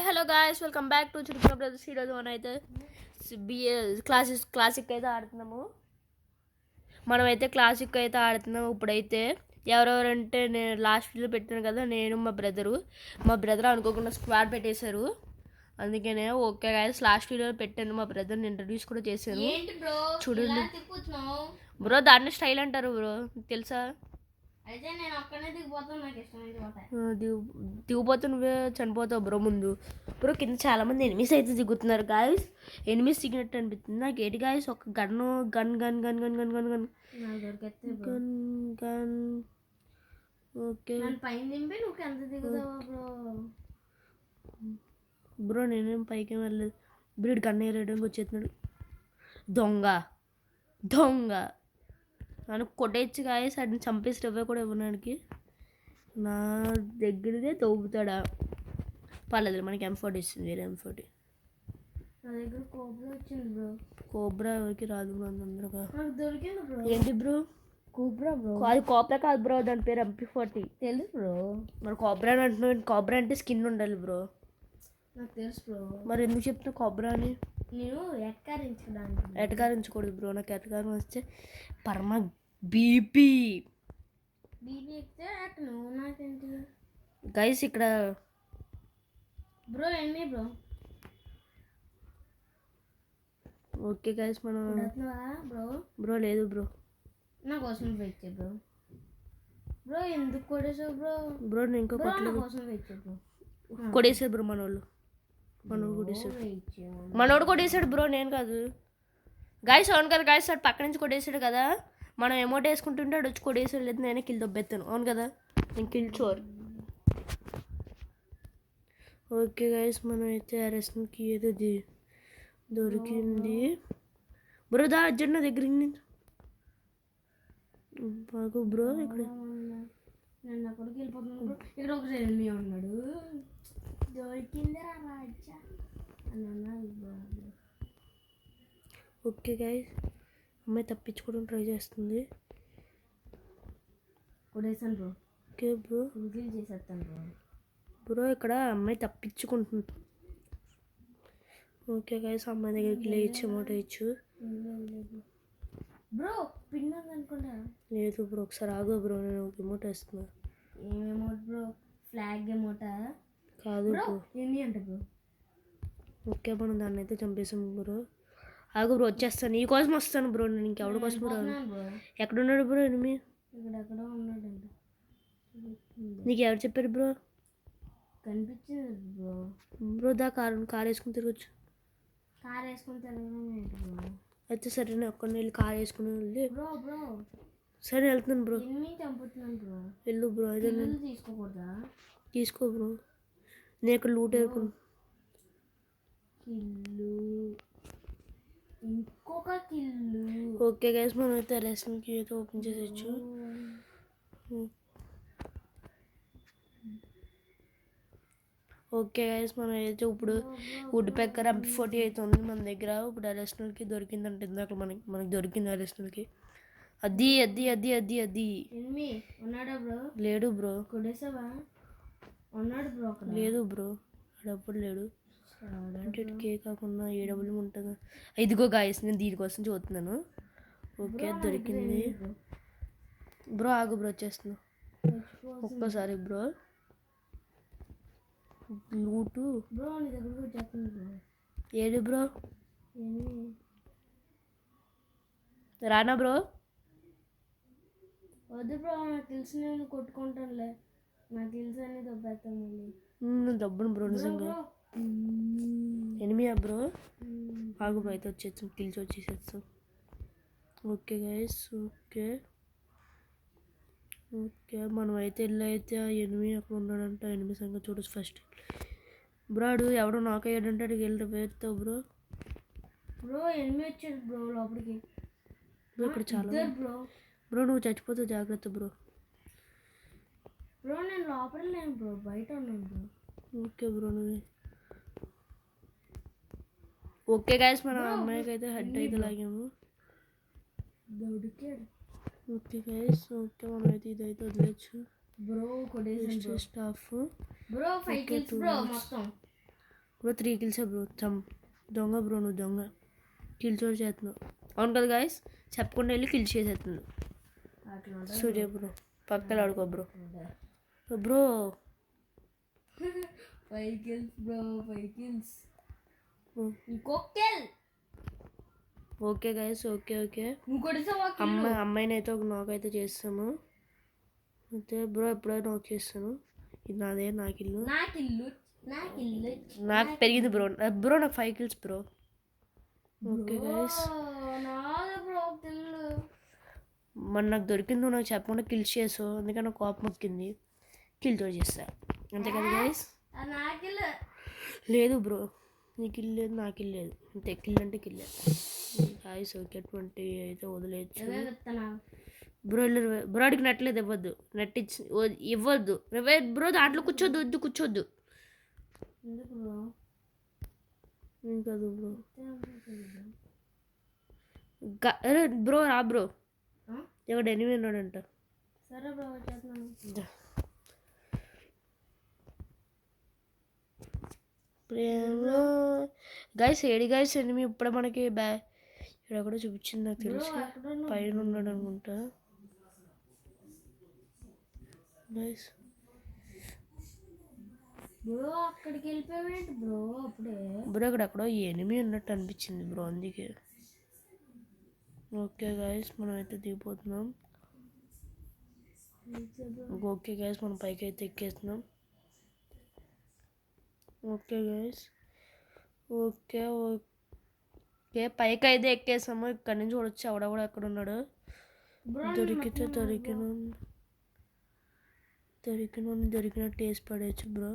Hello guys, welcome back to Churukula brothers. ఈరోజు మనం అయితే బిఏ క్లాసిక్ అయితే ఆడుతున్నాము. మనమైతే క్లాసిక్ అయితే ఆడుతున్నాము. ఇప్పుడైతే ఎవరెవరంటే నేను లాస్ట్ వీడియో పెట్టాను కదా, నేను మా బ్రదర్ అనుకోకుండా స్క్వాడ్ పెట్టేశారు. అందుకనే ఓకే గాయస్, లాస్ట్ వీడియో పెట్టాను. మా బ్రదర్ని ఇంట్రడ్యూస్ కూడా చేశాను. చూడండి బ్రో, దాన్ని స్టైల్ అంటారు బ్రో, తెలుసా? అయితే నేను ఒక్కనే దిగిపోతాను, నాకు ఇష్టం. దిగిపోతే నువ్వే చనిపోతావు బ్రో. ముందు బ్రో కింద చాలా మంది ఎనిమిస్ అయితే దిగుతున్నారు గాయస్. ఎనిమిస్ దిగినట్టు అనిపిస్తుంది నాకు. ఏంటి గాయస్, ఒక gun gun gun gun gun gun gun gun gun gun okay. పైన దింపి నువ్వు ఎంత దిగుతావా బ్రో? బ్రో నేనేం పైకి వెళ్ళలేదు. బ్రీడ్ గన్ వేయడానికి వచ్చేస్తున్నాడు. దొంగ దొంగ నన్ను కొట్టేచ్చు గాయస్. అడిని చంపేసి రవ్వ కూడా ఇవ్వడానికి నా దగ్గరదే తోపుతాడా. పర్లేదు, మనకి M40 ఇస్తుంది, వేరే M40. నా దగ్గర కోబ్రా వచ్చింది బ్రో. కోబ్రా ఎవరికి రాదు బ్రో, తొందరగా దొరికింది బ్రో. ఏంటి బ్రో? Cobra bro. అది కోబ్రా కాదు బ్రో, దాని పేరు MP40. తెలుసు బ్రో. మరి కోబ్రా అని అంటున్నావు. కోబ్రా అంటే స్కిన్ ఉండాలి బ్రో. నాకు తెలుసు బ్రో. మరి ఎందుకు చెప్తున్నా కోబ్రా అని? నేను ఎట్కారించడానికి. ఎటకారించకూడదు బ్రో. నాకు ఎటకారం వస్తే పరమ బీపీ ఎక్కితే నువ్వు నాకేంటి గైస్ ఇక్కడ బ్రో. ఏంటి బ్రో? ఓకే గైస్, మనం బ్రో బ్రో లేదు బ్రో, నా కోసం వెయిట్ చేయ బ్రో. బ్రో ఎందుకు కొడేసావు బ్రో? బ్రో నేను ఇంకా కొట్టలేదు. కోసం వెయిట్ చేయ బ్రో. కొడేసాడు బ్రో మనోడు కొడేసాడు బ్రో, నేను కాదు గాయస్. అవును కదా గాయస్, వాడు పక్క నుంచి కొట్టేసాడు కదా. మనం ఎమౌంట్ వేసుకుంటుంటే వాడు వచ్చి కొట్టేసాడు. లేదు నేనే కిల్ దొబ్బెత్తాను. అవును కదా, నేను కిల్ చోర్. ఓకే గాయస్, మనం అయితే అరెస్ట్కి ఏదో దొరికింది బ్రో. దా అర్జున్ దగ్గరికి బాగు బ్రో. ఇక్కడ నేను అక్కడికి వెళ్ళిపోతున్నాను బ్రో. ఇక్కడ ఒక ఎనిమిది ఉన్నాడు. దొరికిందిరా రాజా అని అన్నాడు బ్రో. ఓకే గాయస్, అమ్మాయి తప్పించుకోవడం ట్రై చేస్తుంది. కొడేసాను బ్రో. ఓకే బ్రో, రివీల్ చేసేస్తాను బ్రో. బ్రో ఇక్కడ అమ్మాయి తప్పించుకుంటుంది. ఓకే గాయస్, అమ్మాయి దగ్గరికి లేచి అమౌంట్ ఇచ్చు. బ్రో పిన్ అనుకుంటా. లేదు బ్రో, ఒకసారి ఆగో బ్రో, నేను ఒక అమౌంట్ వేస్తున్నా. ఏం అమౌంట్ బ్రో? ఫ్లాగ్ అమౌంటా? కాదు బ్రో, ఎన్ని అంట బ్రో? ఓకే మనం దాన్ని అయితే చంపేసాం బ్రో. ఆగు బ్రో, వచ్చేస్తాను. నీ కోసం వస్తాను బ్రో, నేను ఇంకెవరి కోసం రాను. ఎక్కడున్నాడు బ్రో ఎనిమి? ఇక్కడ ఎక్కడో ఉన్నాడంట. నీకు ఎవరు చెప్పారు బ్రో? కనిపించింది బ్రో. బ్రో దా కార్ వేసుకుని తిరగచ్చు. కార్ వేసుకుని తిరగడం ఏంటి బ్రో? అయితే సరే, నేను ఒక్కడిని వెళ్ళి కార్ వేసుకుని వెళ్ళి బ్రో బ్రో సరే వెళ్తున్నాను బ్రో. ఎన్ని చంపుతున్నాను బ్రో. వెళ్ళు బ్రో. అయితే నేను తీసుకోకూడదా? తీసుకో బ్రో, నేను ఇక్కడ లూట్ వేసుకున్నాను. కిల్లు, ఇంకొక కిల్లు. ఓకే గైస్, మనం అయితే రెస్టారెంట్కి అయితే ఓపెన్ చేసేయచ్చు. ఓకే గైస్, మనం అయితే ఇప్పుడు వుడ్ పెక్కర్ MP40 అయితే ఉంది మన దగ్గర. ఇప్పుడు రెస్టారెంట్కి దొరికిందంటే ఇందాక మనకి దొరికింది రెస్టారెంట్కి. అది అది అది అది అది ఉన్నాడా బ్రో? లేడు బ్రో. కొడేసావా? ఉన్నాడు బ్రో. లేదు బ్రో, డబ్బులు లేడు. కే కాకుండా ఏడబ్బులు ఉంటుందా? ఇదిగో గాయస్, నేను దీనికోసం చూస్తున్నాను. ఓకే దొరికింది బ్రో. ఆగు బ్రో, వచ్చేస్తున్నా ఒక్కసారి బ్రో. లూటు బ్రో నీ దగ్గరకు వచ్చేస్తుంది బ్రో. ఏది బ్రో? రానా బ్రో? వద్దు బ్రో, నాకు తెలిసి నేను కొట్టుకుంటానులే. నాకు తెలిసి అని దొబ్బేస్తాను మళ్ళీ. దబ్బును బ్రో, నిజంగా. ఎనిమియా బ్రో? ఆగు బ్రో, అయితే వచ్చేస్తాం, కిల్స్ వచ్చేసేస్తాం. ఓకే గైస్, ఓకే ఓకే మనం అయితే వెళ్ళి అయితే ఆ ఎనిమిది అక్కడ ఉన్నాడంట. ఎనిమిది సంగతి చూడొచ్చు ఫస్ట్. బ్రాడు ఎవడో నాకు అయ్యాడంటే అడిగి వెళ్ళి వేస్తావు బ్రో. బ్రో ఎనిమిది వచ్చాడు బ్రో లోపలికి. బ్రో ఇక్కడ చాలా బ్రో. బ్రో నువ్వు చచ్చిపోతావు, జాగ్రత్త బ్రో. బ్రో నేను లోపల లేను బ్రో, బయట ఉన్నాను బ్రో. ఓకే బ్రో, నువ్వు ఓకే గైస్, మనం అమ్మాయికి అయితే హెడ్ అయితే లాగాము. దొడికాడు. ఓకే గైస్, ఓకే మనం అయితే ఇదైతే వదిలేచ్చు బ్రో. కొడేసాను స్టాఫ్ బ్రో. 5 కిల్స్ బ్రో మొత్తం. Bro 3 kills bro. దొంగ బ్రో, నువ్వు దొంగ. కిల్ చోటు చేస్తున్నావు. అవును కదా గాయస్, చెప్పకుండా వెళ్ళి కిల్ చేసేస్తున్నావు. అట్లా సూర్య బ్రో పక్కన ఆడుకో bro. Bro 5 kills bro, 5 kills. ఇంకొక kill. Okay guys, okay okay. ఇంకోటి అమ్మాయిని అయితే ఒక నాక్ అయితే చేస్తాము. అయితే బ్రో ఎప్పుడో నాక్ చేస్తాను. ఇది నాదే, నాకు ఇల్లు నాకు పెరిగింది బ్రో. బ్రో నాకు 5 కిల్స్ బ్రో. ఓకే గాయస్, మన నాకు దొరికింది, నువ్వు నాకు చెప్పకుండా కిల్ చేసావు, అందుకని నాకు కోపం మొక్కింది, కిల్ తో చేస్తా. అంతే కదా గాయస్? లేదు బ్రో, నీ కిల్ లేదు, నా కిల్ లేదు. అంతే, కిల్ అంటే కిల్ గాయస్. ఓకే 20 అయితే వదిలేయచ్చు బ్రో. బ్రో అడిగి నట్లేదు, ఇవ్వద్దు. నెట్ ఇవ్వద్దు బ్రో. దాంట్లో కూర్చోద్దు, కూర్చోద్దు. కాదు బ్రో. అరే బ్రో రా బ్రో, ఎవడు ఎనిమిది ఉన్నాడంట. సరే బ్రో వచ్చేస్తున్నాను. గైస్ ఏడి గైస్ ఎనిమి ఇప్పుడు మనకి ఇక్కడ కూడా చూపించింది నాకు తెలిసి. పైన ఉన్నాడు అనుకుంటా గైస్. బ్రో అక్కడికి వెళ్ళిపోయావేంటి బ్రో? అప్పుడే బ్రో ఇక్కడ ఎక్కడో ఎనిమి ఉన్నట్టు అనిపించింది బ్రో, అందుకే. ఓకే గైస్, మనం అయితే దిగిపోతున్నాం. ఓకే గైస్, మనం పైకి అయితే ఎక్కేస్తున్నాం. ఓకే గైస్, ఓకే ఓకే పైకి అయితే ఎక్కేసాము. ఇక్కడ నుంచి చూడొచ్చు ఎవడెవడ ఎక్కడ ఉన్నాడు. దొరికినట్టు వేసి పడేయచ్చు బ్రో.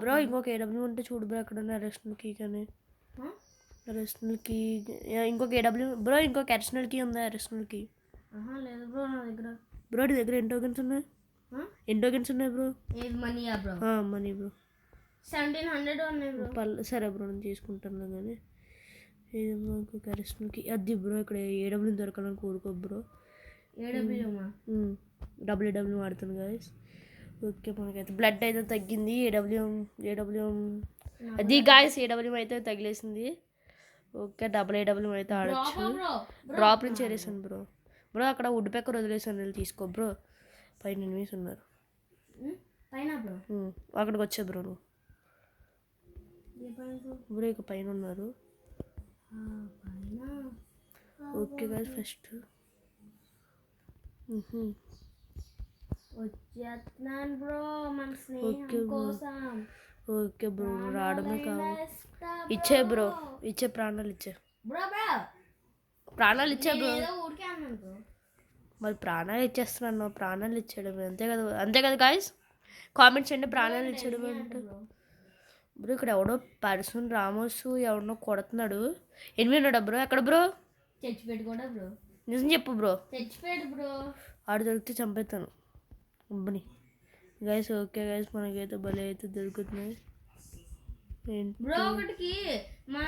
బ్రో ఇంకొక ఏడబ్ల్యూ ఉంటే చూడు బ్రో, అక్కడ ఉన్న అరెస్టల్ కీ. కానీ అరెస్టల్ కీ ఇంకొక ఏడబ్ల్యూ బ్రో, ఇంకొక అడిషనల్ కీ ఉందా? అరెస్టల్ కీ లేదు బ్రో నా దగ్గర. బ్రో నీ దగ్గర ఎన్ని టోకెన్స్ ఉన్నాయి? ఎన్ని టోకెన్స్ ఉన్నాయి బ్రో? మనీయా బ్రో? మనీ బ్రో 1700 ఉన్నాయి బ్రో. సరే బ్రో, నేను తీసుకుంటాను. కానీ ఇది బ్రో ఇంకొక అరెస్టల్కి అది బ్రో. ఇక్కడ ఏడబ్ల్యూ దొరకాలని కోరుకో బ్రో. డబ్ల్యూడబ్ల్యూ ఆడుతాను గాయస్. ఓకే మనకైతే బ్లడ్ అయితే తగ్గింది. ఏడబ్ల్యూ అది గాయస్, ఏడబ్ల్యూ అయితే తగిలేసింది. ఓకే ఏడబ్ల్యూ అయితే ఆడచ్చు. డ్రాప్ నుంచి చేరేసాను బ్రో. బ్రో అక్కడ వుడ్ పెక్కర్ వదిలేసాను, వెళ్ళి తీసుకో బ్రో. పైన ఎనిమిస్ ఉన్నారు అక్కడికి వచ్చా బ్రో. నువ్వు బ్రో ఇక పైన ఉన్నారు. ఓకే గాయస్, ఫస్ట్ వచ్చేస్తున్నాను బ్రో మన స్నేహం కోసం. ఓకే బ్రో, రావడమే కావాలి. ఇచ్చే బ్రో, ఇచ్చే ప్రాణాలు ఇచ్చే బ్రో. ప్రాణాలు ఇచ్చే బ్రో. ఊరికే అన్నాను బ్రో. మరి ప్రాణాలు ఇచ్చేస్తున్నాను, ప్రాణాలు ఇచ్చేయడం అంతే కదా గాయస్? కామెంట్స్ చేయండి, ప్రాణాలు ఇచ్చేయడం అంటే. బ్రో ఇక్కడ ఎవడో పర్సన్ రామోసు ఎవడో కొడుతున్నాడు. ఎనిమిది ఉన్నాడా బ్రో? ఎక్కడ బ్రో? చచ్చిపెట్టు కూడా బ్రో. నిజం చెప్పు బ్రో. చచ్చిపెట్టు బ్రో. ఆడు దొరికితే చంపేస్తాను అబ్బని గైస్. ఓకే గైస్, మనకైతే భలే అయితే దొరుకుతున్నాయి. బ్రో ఒకటికి మన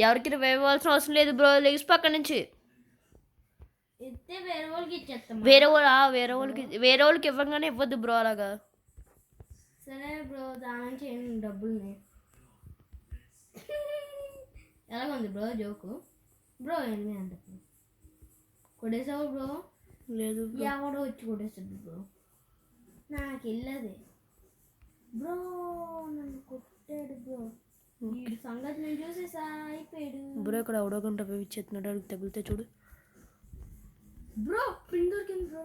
ఎవరికి వేయవలసిన అవసరం లేదు బ్రో. లెగ్స్ పక్క నుంచి ఇస్తే వేరే వాళ్ళకి ఇచ్చేస్తాం. వేరే వాళ్ళకి ఇవ్వగానే ఇవ్వద్దు బ్రో అలాగా. సరే బ్రో, దానం చేయండి డబ్బుల్ని. ఎలాగుంది బ్రో జోకు? బ్రో ఏంటి అంటే కొట్టేసావు బ్రో? లేదు ఎవడో వచ్చి కొట్టేసాడు బ్రో. నాకు వెళ్ళదే బ్రో, నన్ను కొట్టాడు బ్రో. ఈ సంగతి నేను చూసేసా, అయిపోయాడు బ్రో. ఇక్కడ ఎవడో గంట ఇచ్చేస్తున్నాడు, అడిగి తగిలితే చూడు బ్రో. పిన్ దొరికింది బ్రో.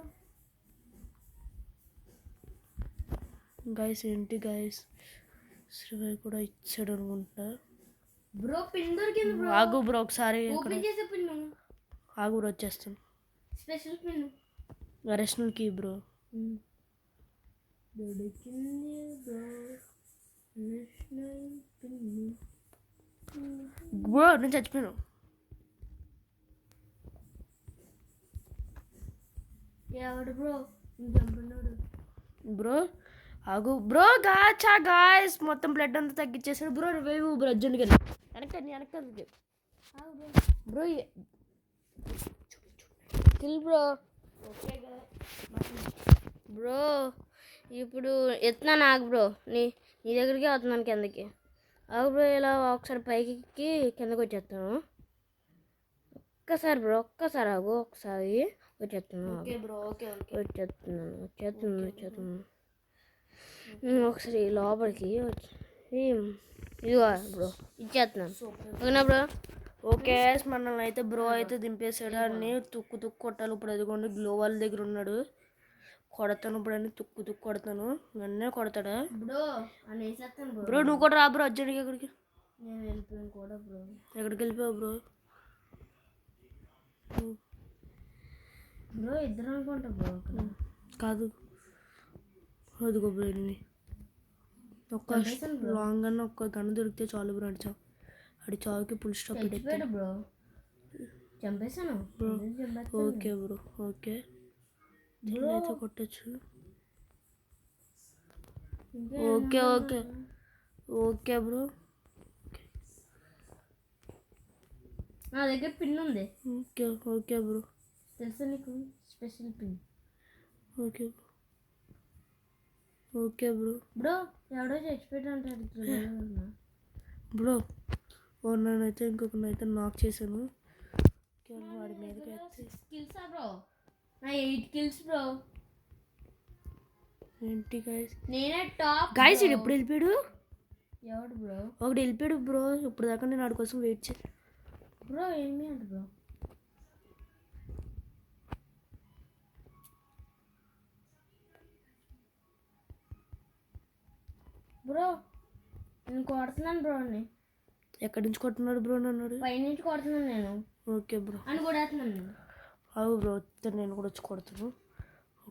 గైస్ ఏంటి గైస్, శ్రీవై కూడా ఇచ్చాడు అనుకుంటా బ్రో. పిన్ దొరికింది బ్రో. ఆగు బ్రో ఒకసారి, ఓపెన్ చేసే పిన్. ఆగు బ్రో, వచ్చేస్తాను. స్పెషల్ పిన్, అరెస్టల్ కీ బ్రో. దొరికింది బ్రో. బ్రో నేను చచ్చిపోయాను ఎవడు బ్రో? చంపన్నాడు బ్రో. ఆగు బ్రో. గాచా గాయస్, మొత్తం బ్లడ్ అంతా తగ్గించేసాడు బ్రో. వేవు బ్రో, అర్జున్కి వెనక్కి bro. Kill bro. Okay bro. ఇప్పుడు ఎత్తున్నా నాకు బ్రో నీ నీ దగ్గరికి వస్తున్నాను కిందకి ఆగు బ్రో ఇలా ఒకసారి పైకి ఎక్కి కిందకి వచ్చేస్తాను ఒక్కసారి బ్రో ఒక్కసారి ఆగు ఒకసారి వచ్చేస్తున్నాను ఓకే బ్రో ఓకే ఓకే వచ్చేస్తున్నాను ఒకసారి లోపలికి వచ్చి ఇదిగో బ్రో ఇచ్చేస్తున్నాను ఓకేనా బ్రో ఓకే మనల్ని అయితే బ్రో అయితే దింపేసాడు అని తుక్కు కొట్టాలి ఇప్పుడు అదిగోండి గ్లో వాళ్ళ దగ్గర ఉన్నాడు కొడతాను ఇప్పుడు అని తుక్కు కొడతాను నన్నే కొడతాడా బ్రో అని వేసేస్తాను బ్రో బ్రో నువ్వు కూడా రా బ్రో అర్జెంట్గా ఎక్కడికి నేను వెళ్ళిపోయాను కూడా బ్రో ఎక్కడికి వెళ్ళిపోయావు బ్రో బ్రో ఇద్దరు అనుకుంటా బ్రో కాదు అదిగో బ్రో ఎన్ని ఒక్క లాంగ్ అన్న ఒక్క గన్ను దొరికితే చాలు బ్రో అడి చావుకి ఫుల్ స్టాప్ చచ్చిపోయాడు బ్రో చంపేశాను బ్రో ఓకే బ్రో ఓకే అయితే కొట్టచ్చు ఓకే ఓకే ఓకే బ్రో నా దగ్గర పిన్ ఉంది ఓకే ఓకే బ్రో తెలుసా నీకు special pin okay okay bro bro ఎవడో చచ్చిపోయాడు అంటారు బ్రో నేనైతే ఇంకొకనైతే నాక్ చేశాను వాడి మీదకి అయితే కిల్సా బ్రో నా 8 కిల్స్ బ్రో ఏంటి గైస్ నేనే టాప్ గైస్ ఇది ఎప్పుడు వెళ్ళిపోయాడు ఎవడు బ్రో ఒకటి వెళ్ళిపోయాడు బ్రో ఇప్పుడు దాకా నేను వాడి కోసం వెయిట్ చే బ్రో ఏమి అంట బ్రో బ్రో నేను కొడుతున్నాను బ్రో అని ఎక్కడి నుంచి కొట్టున్నాడు బ్రో నన్ను పై నుంచి కొడుతున్నాను నేను ఓకే బ్రో అని కొడేస్తున్నాను నేను అవు బ్రో నేను కూడా వచ్చి కొడతాను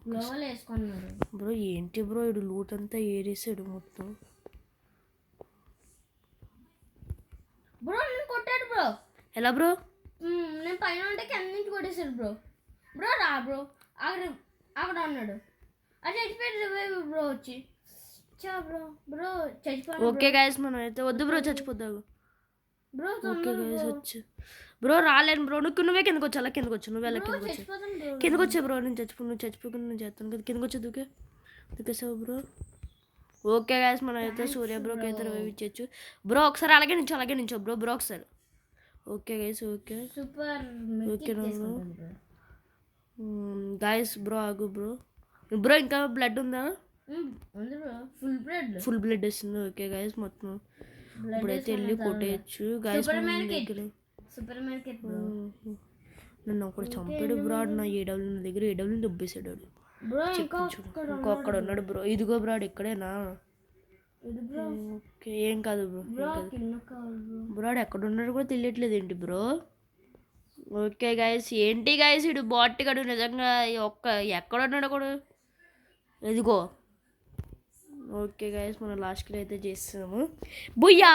గ్లోవల్ వేసుకున్నాడు బ్రో ఏంటి బ్రో ఇడు లూట్ అంతా ఏరేసాడు మొత్తం బ్రో నేను కొట్టాడు బ్రో ఎలా బ్రో నేను పైన ఉంటే కింద నుంచి కొట్టేశాడు బ్రో బ్రో రా బ్రో అక్కడ అక్కడ ఉన్నాడు అది చచ్చిపోయాడు బ్రో వచ్చి చా బ్రో బ్రో చచ్చిపోయాడు ఓకే గైస్ మనం అయితే వద్దు బ్రో చచ్చిపోద్దావు బ్రో ఓకే గైస్ వచ్చు బ్రో రాలేను బ్రో నువ్వే కిందకి వచ్చి అలా కిందకి వచ్చు నువ్వు ఎలా కిందకి వచ్చి చచ్చిపోతాను బ్రో కిందకి వచ్చే బ్రో నేను నువ్వు చచ్చిపోకుండా నేను చేస్తాను కదా కిందకి వచ్చే దుకేసావు బ్రో ఓకే గైస్ మనం అయితే సూర్య బ్రోకి అయితే రివైవ్ ఇచ్చేచ్చు బ్రో ఒకసారి అలాగే నించో బ్రో ఒకసారి okay guys okay super okay bro guys bro ఆగు బ్రో ఇంకా బ్లడ్ ఉందా ఉంది బ్రో ఫుల్ బ్లడ్ వస్తుంది ఓకే గైస్ మొత్తం ఇప్పుడైతే వెళ్ళి కొట్టేయచ్చు గైస్ సూపర్ మార్కెట్ బ్రో నన్ను ఒకటి చంపాడు బ్రో నా ఏడబ్ల్యూ నా దగ్గర ఏడబ్ల్యూ దుబ్బేసాడు బ్రో ఇంకొక్కడ ఉన్నాడు బ్రో ఇదిగో బ్రో ఇక్కడేనా ఓకే ఏం కాదు బ్రో బ్రో ఎక్కడ ఉన్నాడు కూడా తెలియట్లేదు ఏంటి బ్రో ఓకే గైస్ ఏంటి గైస్ ఇడు బాట్ గడు నిజంగా ఎక్కడ ఉన్నాడు కూడా ఇదిగో ఓకే గైస్ మనం లాస్ట్కి అయితే చేస్తున్నాము బుయ్యా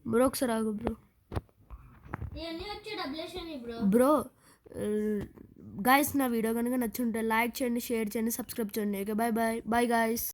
బ్రో ఒకసారి ఆగు బ్రో గాయస్ నా వీడియో కనుక నచ్చుంటే లైక్ చేయండి షేర్ చేయండి సబ్స్క్రైబ్ చేయండి ఓకే బాయ్ గాయస్